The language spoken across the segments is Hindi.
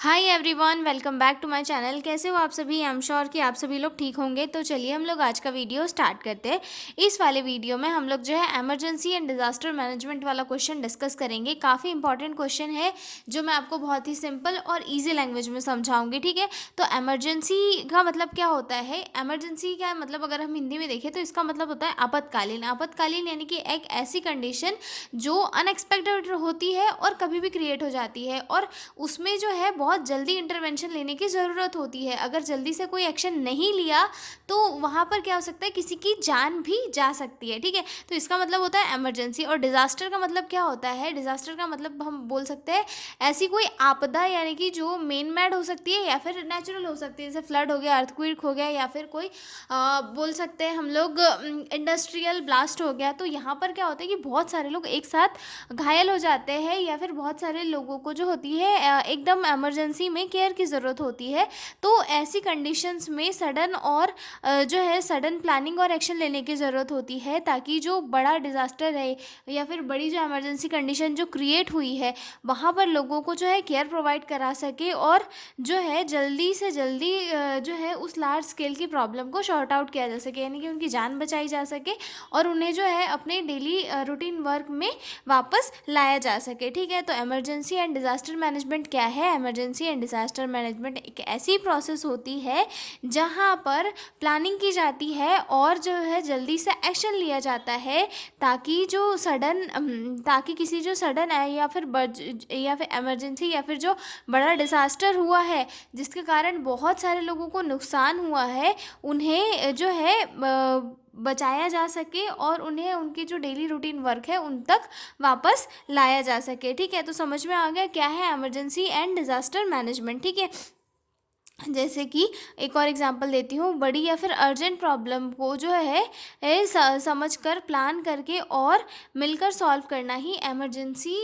Hi everyone, welcome back to my channel. कैसे हो आप सभी? आई एम श्योर कि आप सभी लोग ठीक होंगे। तो चलिए हम लोग आज का वीडियो स्टार्ट करते हैं। इस वाले वीडियो में हम लोग जो है इमरजेंसी एंड डिजास्टर मैनेजमेंट वाला क्वेश्चन डिस्कस करेंगे। काफ़ी इंपॉर्टेंट क्वेश्चन है जो मैं आपको बहुत ही सिंपल और ईजी लैंग्वेज में समझाऊंगी। ठीक है, तो इमरजेंसी का मतलब क्या होता है? इमरजेंसी का मतलब अगर हम हिंदी में देखें तो इसका मतलब होता है आपातकालीन। आपातकालीन यानी कि एक ऐसी कंडीशन जो अनएक्सपेक्टेड होती है और कभी भी क्रिएट हो जाती है, और उसमें जो है बहुत जल्दी इंटरवेंशन लेने की ज़रूरत होती है। अगर जल्दी से कोई एक्शन नहीं लिया तो वहाँ पर क्या हो सकता है, किसी की जान भी जा सकती है। ठीक है, तो इसका मतलब होता है इमरजेंसी। और डिज़ास्टर का मतलब क्या होता है? डिज़ास्टर का मतलब हम बोल सकते हैं ऐसी कोई आपदा, यानी कि जो मेन मेड हो सकती है या फिर नेचुरल हो सकती है, जैसे फ्लड हो गया, अर्थक्वेक हो गया, या फिर कोई बोल सकते हैं हम लोग इंडस्ट्रियल ब्लास्ट हो गया। तो यहाँ पर क्या होता है कि बहुत सारे लोग एक साथ घायल हो जाते हैं, या फिर बहुत सारे लोगों को जो होती है एकदम इमरजेंसी में केयर की ज़रूरत होती है। तो ऐसी कंडीशंस में सडन और जो है सडन प्लानिंग और एक्शन लेने की ज़रूरत होती है, ताकि जो बड़ा डिज़ास्टर है या फिर बड़ी जो इमरजेंसी कंडीशन जो क्रिएट हुई है वहाँ पर लोगों को जो है केयर प्रोवाइड करा सके, और जो है जल्दी से जल्दी जो है उस लार्ज स्केल की प्रॉब्लम को शॉर्ट आउट किया जा सके, यानी कि उनकी जान बचाई जा सके और उन्हें जो है अपने डेली रूटीन वर्क में वापस लाया जा सके। ठीक है, तो इमरजेंसी एंड डिज़ास्टर मैनेजमेंट क्या है? इमरजेंसी एंड डिज़ास्टर मैनेजमेंट एक ऐसी प्रोसेस होती है जहाँ पर प्लानिंग की जाती है और जो है जल्दी से एक्शन लिया जाता है, ताकि जो सडन ताकि किसी जो सडन या फिर इमरजेंसी या फिर जो बड़ा डिज़ास्टर हुआ है जिसके कारण बहुत सारे लोगों को नुकसान हुआ है, उन्हें जो है बचाया जा सके और उन्हें उनकी जो डेली रूटीन वर्क है उन तक वापस लाया जा सके। ठीक है, तो समझ में आ गया क्या है इमरजेंसी एंड डिज़ास्टर मैनेजमेंट। ठीक है, जैसे कि एक और एग्जांपल देती हूँ। बड़ी या फिर अर्जेंट प्रॉब्लम को जो है समझ कर, प्लान करके और मिलकर सॉल्व करना ही इमरजेंसी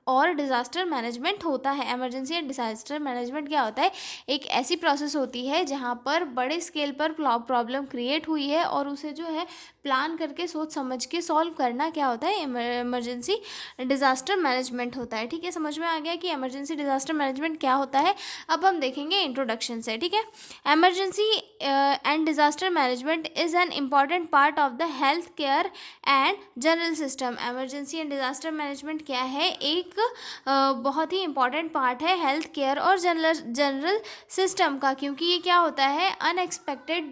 और डिज़ास्टर मैनेजमेंट होता है। इमरजेंसी एंड डिज़ास्टर मैनेजमेंट क्या होता है? एक ऐसी प्रोसेस होती है जहाँ पर बड़े स्केल पर प्रॉब्लम क्रिएट हुई है और उसे जो है प्लान करके सोच समझ के सॉल्व करना क्या होता है? इमरजेंसी डिज़ास्टर मैनेजमेंट होता है। ठीक है, समझ में आ गया कि इमरजेंसी डिज़ास्टर मैनेजमेंट क्या होता है। अब हम देखेंगे इंट्रोडक्शन से। ठीक है, emergency and disaster management is an important part of the health care and general system. Emergency and disaster management क्या है? एक बहुत ही इंपॉर्टेंट पार्ट है हेल्थ केयर और जनरल सिस्टम का, क्योंकि ये क्या होता है, अनएक्सपेक्टेड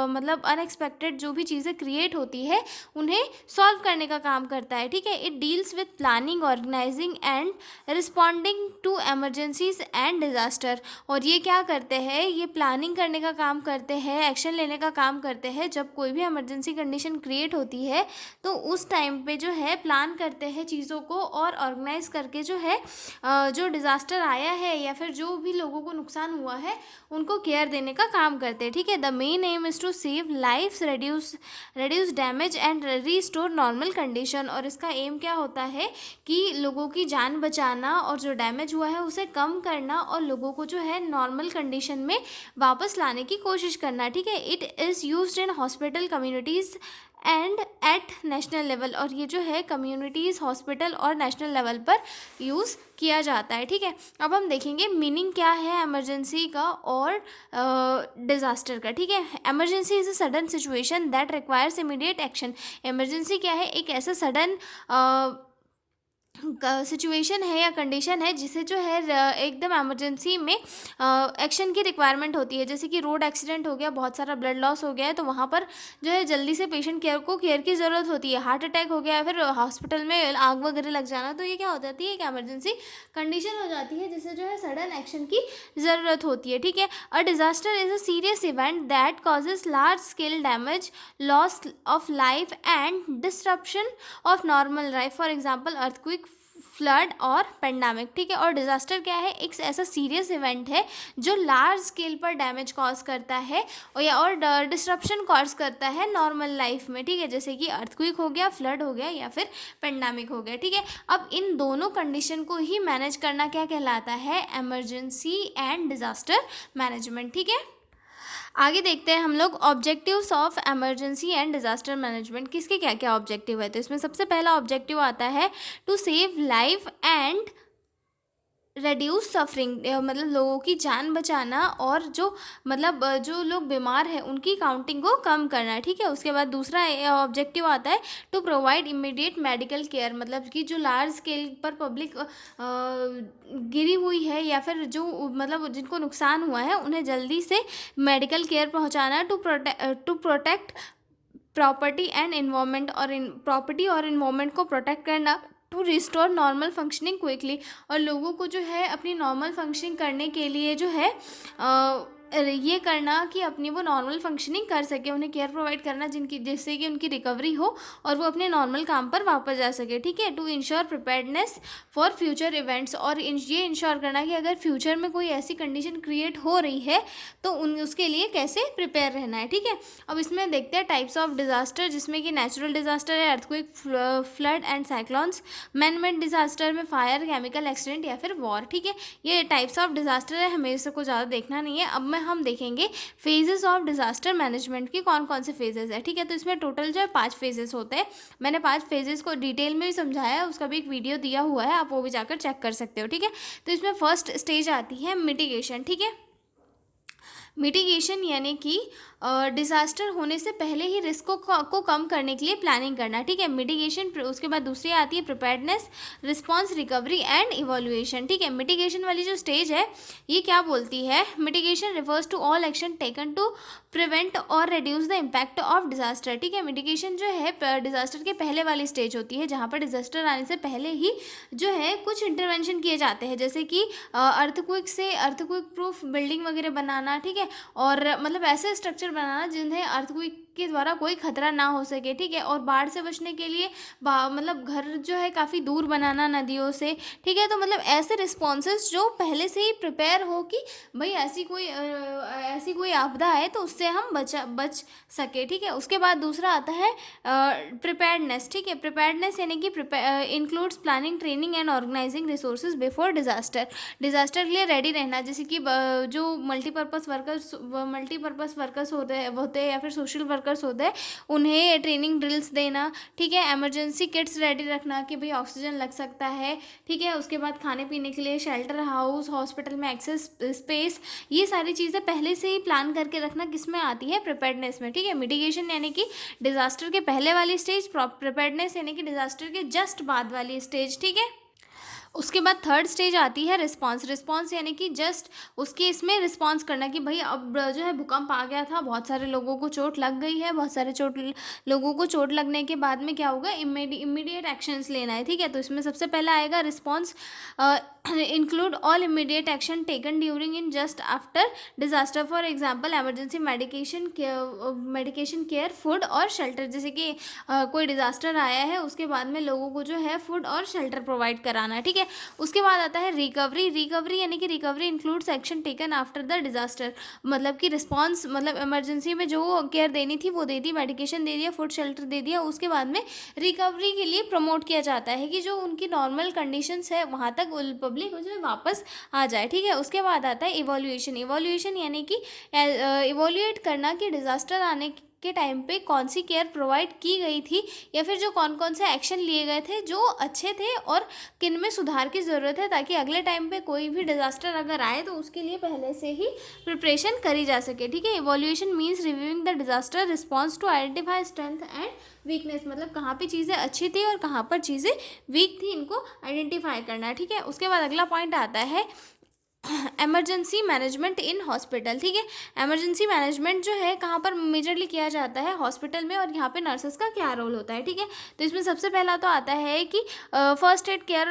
मतलब अनएक्सपेक्टेड जो भी चीज़ें क्रिएट होती है उन्हें सॉल्व करने का काम करता है। ठीक है, it deals with planning, organising and responding to emergencies and disaster. और ये क्या करते हैं? ये प्लानिंग करने का काम करते हैं, एक्शन लेने का काम करते हैं। जब कोई भी इमरजेंसी कंडीशन क्रिएट होती है तो उस टाइम पे जो है प्लान करते हैं चीज़ों को और ऑर्गेनाइज करके जो है जो डिज़ास्टर आया है या फिर जो भी लोगों को नुकसान हुआ है उनको केयर देने का काम करते हैं। ठीक है, the main aim is to save lives, reduce damage and restore normal condition. और इसका एम क्या होता है कि लोगों की जान बचाना और जो डैमेज हुआ है उसे कम करना और लोगों को जो है नॉर्मल कंडीशन में वापस लाने की कोशिश करना। ठीक है, it is used in hospital, communities and at national level. और ये जो है कम्युनिटीज़, हॉस्पिटल और नेशनल लेवल पर यूज़ किया जाता है। ठीक है, अब हम देखेंगे मीनिंग क्या है इमरजेंसी का और डिज़ास्टर का। ठीक है, emergency is a sudden situation that requires immediate action. Emergency क्या है? एक ऐसा सडन सिचुएशन है या कंडीशन है जिसे जो है एकदम इमरजेंसी में एक्शन की रिक्वायरमेंट होती है। जैसे कि रोड एक्सीडेंट हो गया, बहुत सारा ब्लड लॉस हो गया है, तो वहाँ पर जो है जल्दी से पेशेंट केयर की ज़रूरत होती है। हार्ट अटैक हो गया है, फिर हॉस्पिटल में आग वगैरह लग जाना, तो ये क्या हो जाती है? एक इमरजेंसी कंडीशन हो जाती है जिसे जो है सडन एक्शन की ज़रूरत होती है। ठीक है, a disaster is a serious event that causes large scale damage, loss of life and disruption of normal life. For example earthquake, flood और पेंडेमिक। ठीक है, और डिज़ास्टर क्या है? एक ऐसा सीरियस इवेंट है जो लार्ज स्केल पर डैमेज कॉज करता है और डिस्ट्रप्शन कॉज करता है नॉर्मल लाइफ में। ठीक है, जैसे कि अर्थक्वेक हो गया, फ्लड हो गया या फिर पेंडेमिक हो गया। ठीक है, अब इन दोनों कंडीशन को ही मैनेज करना क्या कहलाता है? Emergency and disaster management. ठीक है, आगे देखते हैं हम लोग objectives of emergency and disaster management. किसके क्या क्या ऑब्जेक्टिव है? तो इसमें सबसे पहला ऑब्जेक्टिव आता है to save life and reduce suffering, मतलब लोगों की जान बचाना, और जो मतलब जो लोग बीमार हैं उनकी काउंटिंग को कम करना, ठीक है। उसके बाद दूसरा ऑब्जेक्टिव आता है to provide immediate medical care, मतलब कि जो लार्ज स्केल पर पब्लिक गिरी हुई है या फिर जो मतलब जिनको नुकसान हुआ है उन्हें जल्दी से मेडिकल केयर पहुंचाना, to protect property and environment, और प्रॉपर्टी और इन्वायरमेंट को प्रोटेक्ट करना, to restore normal functioning quickly, और लोगों को जो है अपनी नॉर्मल फंक्शनिंग करने के लिए जो है ये करना कि अपनी वो नॉर्मल फंक्शनिंग कर सके, उन्हें केयर प्रोवाइड करना जिससे कि उनकी रिकवरी हो और वो अपने नॉर्मल काम पर वापस जा सके, ठीक है। To ensure preparedness for future events, और ये इंश्योर करना कि अगर फ्यूचर में कोई ऐसी कंडीशन क्रिएट हो रही है तो उसके लिए कैसे प्रिपेयर रहना है, ठीक है। अब इसमें देखते हैं टाइप्स ऑफ डिजास्टर, जिसमें कि नेचुरल डिजास्टर है earthquake, flood and cyclones. Man made disaster में फायर, केमिकल एक्सीडेंट या फिर वॉर, ठीक है। ये टाइप्स ऑफ डिजास्टर है, हमें इसको ज़्यादा देखना नहीं है। अब हम देखेंगे फेजेस ऑफ डिजास्टर मैनेजमेंट की कौन कौन से फेजेस है, ठीक है। तो इसमें टोटल जो है 5 फेजेस होते हैं। मैंने 5 फेजेस को डिटेल में भी समझाया है, उसका भी एक वीडियो दिया हुआ है, आप वो भी जाकर चेक कर सकते हो, ठीक है। तो इसमें फर्स्ट स्टेज आती है मिटिगेशन, ठीक है। मिटिगेशन यानी कि डिज़ास्टर होने से पहले ही रिस्क को कम करने के लिए प्लानिंग करना, ठीक है। मिटिगेशन, उसके बाद दूसरी आती है preparedness, response, recovery and evolution, ठीक है। मिटिगेशन वाली जो स्टेज है ये क्या बोलती है, mitigation refers to all action taken to prevent और reduce the impact of disaster, ठीक है। मिटिगेशन जो है डिजास्टर के पहले वाली स्टेज होती है, जहाँ पर डिजास्टर आने से पहले ही जो है कुछ इंटरवेंशन किए जाते हैं, जैसे कि अर्थक्वेक प्रूफ बिल्डिंग वगैरह बनाना, ठीक है, और मतलब ऐसे स्ट्रक्चर बनाना जिन्हें अर्थक्वेक के द्वारा कोई खतरा ना हो सके, ठीक है। और बाढ़ से बचने के लिए मतलब घर जो है काफ़ी दूर बनाना नदियों से, ठीक है। तो मतलब ऐसे रिस्पॉन्सेस जो पहले से ही प्रिपेयर हो कि भाई ऐसी कोई आपदा है तो उससे हम बच सके, ठीक है। उसके बाद दूसरा आता है प्रिपेयर्डनेस, ठीक है। प्रिपेयर्डनेस यानी कि includes planning, training and organising resources before disaster के लिए रेडी रहना, जैसे कि जो मल्टीपर्पज़ वर्कर्स होते हैं या फिर सोशल वर्कर्स होते हैं उन्हें ट्रेनिंग ड्रिल्स देना, ठीक है। इमरजेंसी किट्स रेडी रखना कि भाई ऑक्सीजन लग सकता है, ठीक है। उसके बाद खाने पीने के लिए शेल्टर हाउस, हॉस्पिटल में एक्सेस स्पेस, ये सारी चीज़ें पहले से ही प्लान करके रखना किसमें आती है, प्रिपेयर्डनेस में, ठीक है। मिटिगेशन यानी कि डिजास्टर के पहले वाली स्टेज, प्रिपेयर्डनेस यानी कि डिजास्टर के जस्ट बाद वाली स्टेज, ठीक है। उसके बाद थर्ड स्टेज आती है रिस्पांस यानी कि जस्ट उसके इसमें रिस्पांस करना कि भाई अब जो है भूकंप आ गया था, बहुत सारे लोगों को चोट लग गई है, बहुत सारे लोगों को चोट लगने के बाद में क्या होगा, इमीडिएट एक्शंस लेना है, ठीक है। तो इसमें सबसे पहला आएगा response include all immediate action taken during in just after disaster, for example emergency medication care, food और शेल्टर, जैसे कि कोई डिजास्टर आया है उसके बाद में लोगों को जो है फूड और शेल्टर प्रोवाइड कराना, ठीक है। उसके बाद आता है रिकवरी यानी कि recovery includes action taken after the disaster, मतलब कि रिस्पांस, मतलब इमरजेंसी में जो केयर देनी थी वो दे दी, मेडिकेशन दे दिया, फूड शेल्टर दे दिया, उसके बाद में रिकवरी के लिए प्रमोट किया जाता है कि जो उनकी नॉर्मल कंडीशंस है वहाँ तक पब्लिक जो है वापस आ जाए, ठीक है। उसके बाद आता है इवोल्यूशन यानी कि इवोल्यूएट करना कि डिजास्टर आने के टाइम पे कौन सी केयर प्रोवाइड की गई थी या फिर जो कौन कौन से एक्शन लिए गए थे जो अच्छे थे और किन में सुधार की ज़रूरत है, ताकि अगले टाइम पे कोई भी डिजास्टर अगर आए तो उसके लिए पहले से ही प्रिपरेशन करी जा सके, ठीक है। Evaluation means reviewing the disaster response to identify strength and weakness, मतलब कहाँ पे चीज़ें अच्छी थी और कहाँ पर चीज़ें वीक थी, इनको आइडेंटिफाई करना, ठीक है। उसके बाद अगला पॉइंट आता है एमरजेंसी मैनेजमेंट इन हॉस्पिटल, ठीक है। एमरजेंसी मैनेजमेंट जो है कहाँ पर मेजरली किया जाता है, हॉस्पिटल में, और यहाँ पे नर्सेस का क्या रोल होता है, ठीक है। तो इसमें सबसे पहला तो आता है कि फर्स्ट एड केयर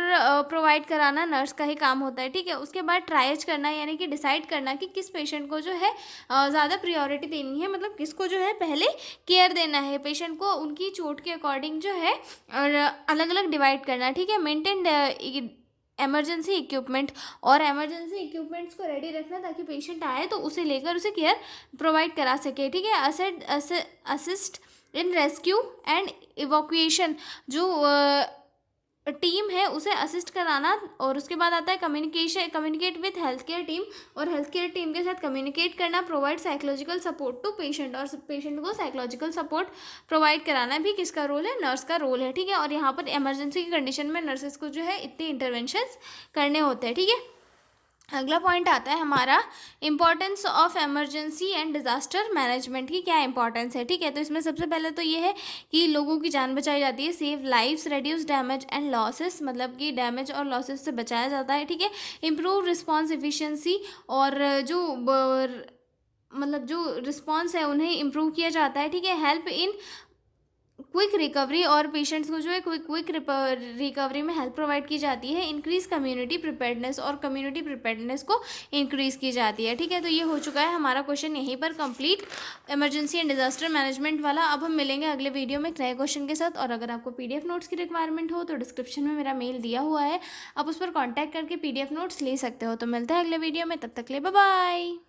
प्रोवाइड कराना नर्स का ही काम होता है, ठीक है। उसके बाद ट्रायज करना यानी कि डिसाइड करना कि किस पेशेंट को जो है ज़्यादा प्रियोरिटी देनी है, मतलब किसको जो है पहले केयर देना है, पेशेंट को उनकी चोट के अकॉर्डिंग जो है और अलग अलग डिवाइड करना, ठीक है। मेंटेन इमरजेंसी इक्विपमेंट, और इमरजेंसी इक्विपमेंट्स को रेडी रखना ताकि पेशेंट आए तो उसे लेकर उसे केयर प्रोवाइड करा सके, ठीक है। असिस्ट इन रेस्क्यू एंड इवोक्यूएशन, जो टीम है उसे असिस्ट कराना, और उसके बाद आता है communicate with health care team, और हेल्थ केयर टीम के साथ कम्युनिकेट करना, provide psychological support to patient, और पेशेंट को साइकोलॉजिकल सपोर्ट प्रोवाइड कराना भी किसका रोल है, नर्स का रोल है, ठीक है। और यहाँ पर इमरजेंसी की कंडीशन में नर्सेस को जो है इतने इंटरवेंशंस करने होते हैं, ठीक है। अगला पॉइंट आता है हमारा importance of emergency and disaster management की क्या इंपॉर्टेंस है। ठीक है, तो इसमें सबसे पहले तो ये है कि लोगों की जान बचाई जाती है, save lives, reduce damage and losses, मतलब कि डैमेज और लॉसेस से बचाया जाता है। ठीक है, इम्प्रूव रिस्पॉन्स एफिशिएंसी, और मतलब जो रिस्पॉन्स है उन्हें इम्प्रूव किया जाता है। ठीक है, हेल्प इन क्विक रिकवरी, और पेशेंट्स को जो है क्विक रिकवरी में हेल्प प्रोवाइड की जाती है। इंक्रीज कम्युनिटी प्रिपेयर्डनेस, और कम्युनिटी प्रिपेयर्डनेस को इंक्रीज़ की जाती है। ठीक है, तो ये हो चुका है हमारा क्वेश्चन यहीं पर complete, emergency and disaster management वाला। अब हम मिलेंगे अगले वीडियो में एक नए क्वेश्चन के साथ, और अगर आपको पीडीएफ नोट्स की रिक्वायरमेंट हो तो डिस्क्रिप्शन में मेरा मेल दिया हुआ है, आप उस पर कॉन्टैक्ट करके पीडीएफ नोट्स ले सकते हो। तो मिलता है अगले वीडियो में, तब तक ले बाय बाय।